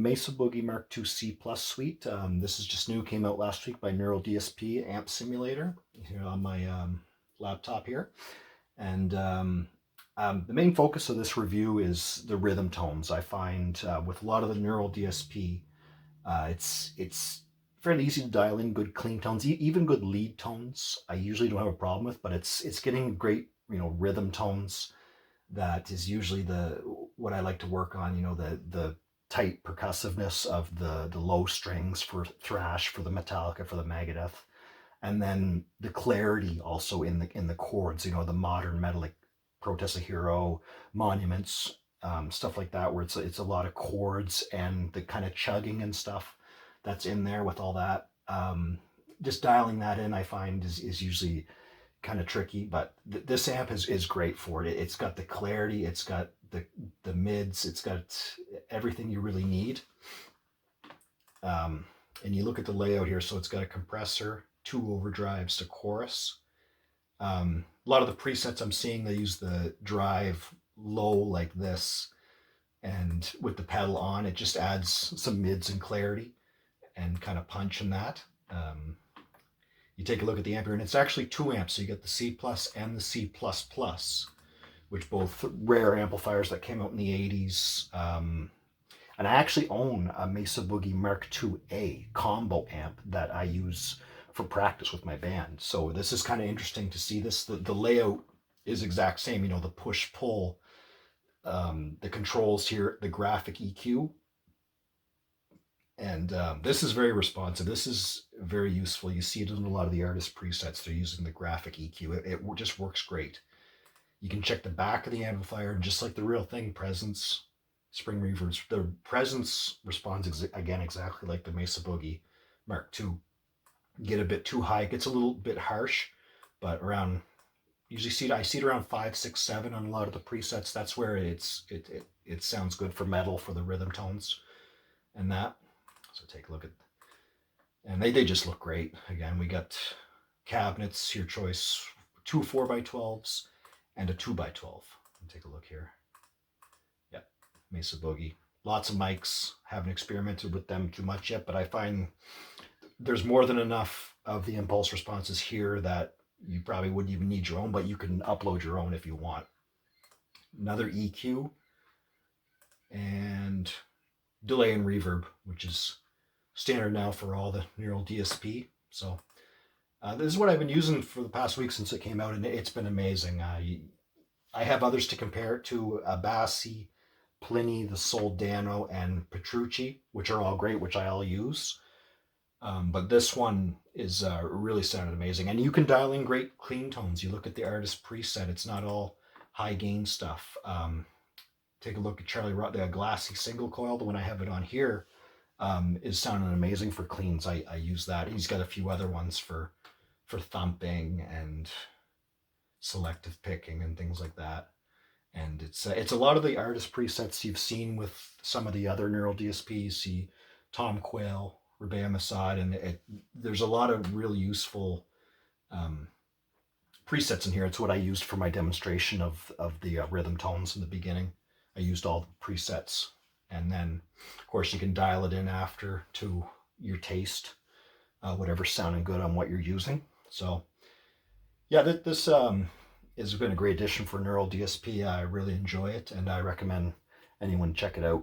Mesa Boogie Mark II C Plus suite. This is just new, came out last week by NDSP Amp Simulator here on my laptop here. And the main focus of this review is the rhythm tones. I find with a lot of the Neural DSP, it's fairly easy to dial in good clean tones, even good lead tones. I usually don't have a problem with, but it's getting great rhythm tones. That is usually what I like to work on. The tight percussiveness of the low strings for thrash, for the Metallica, for the Megadeth, and then the clarity also in the chords. The modern metal like Protest a Hero, Monuments, stuff like that, where it's a lot of chords and the kind of chugging and stuff that's in there with all that. Just dialing that in, I find is usually kind of tricky, but this amp is great for it. It's got the clarity, it's got the mids, it's got everything you really need. And you look at the layout here, so it's got a compressor, 2 overdrives to chorus. A lot of the presets I'm seeing, they use the drive low like this, and with the pedal on, it just adds some mids and clarity and kind of punch in that. You take a look at the amp here, and it's actually 2 amps. So you get the C plus and the C plus plus, which both rare amplifiers that came out in the 80s. And I actually own a Mesa Boogie Mark II-A combo amp that I use for practice with my band. So this is kind of interesting to see this. The layout is exact same, the push-pull, the controls here, the graphic EQ. And this is very responsive. This is very useful. You see it in a lot of the artist presets. They're using the graphic EQ. It just works great. You can check the back of the amplifier, and just like the real thing, presence, spring reverbs. The presence responds again exactly like the Mesa Boogie Mark II. Get a bit too high, it gets a little bit harsh, but around, usually I see it around 5, 6, 7 on a lot of the presets. That's where it sounds good for metal, for the rhythm tones and that. So take a look at, and they just look great. Again, we got cabinets, your choice, 2 4x12s and a 2x12. Take a look here. Yep, Mesa Boogie. Lots of mics. Haven't experimented with them too much yet, but I find there's more than enough of the impulse responses here that you probably wouldn't even need your own, but you can upload your own if you want. Another EQ and delay and reverb, which is standard now for all the Neural DSP. So this is what I've been using for the past week since it came out, and it's been amazing. I have others to compare it to, Bassi, Pliny, the Soldano, and Petrucci, which are all great, which I all use. But this one is really sounded amazing. And you can dial in great clean tones. You look at the artist preset, it's not all high gain stuff. Take a look at Charlie Roth, the Glassy single coil, the one I have it on here, is sounding amazing for cleans. I use that. He's got a few other ones for thumping and selective picking and things like that. And it's a lot of the artist presets you've seen with some of the other Neural DSPs. See Tom Quayle, Rebea Masad, and there's a lot of really useful presets in here. It's what I used for my demonstration of the rhythm tones in the beginning. I used all the presets, and then of course you can dial it in after to your taste, whatever's sounding good on what you're using. So yeah, this has been a great addition for Neural DSP. I really enjoy it, and I recommend anyone check it out.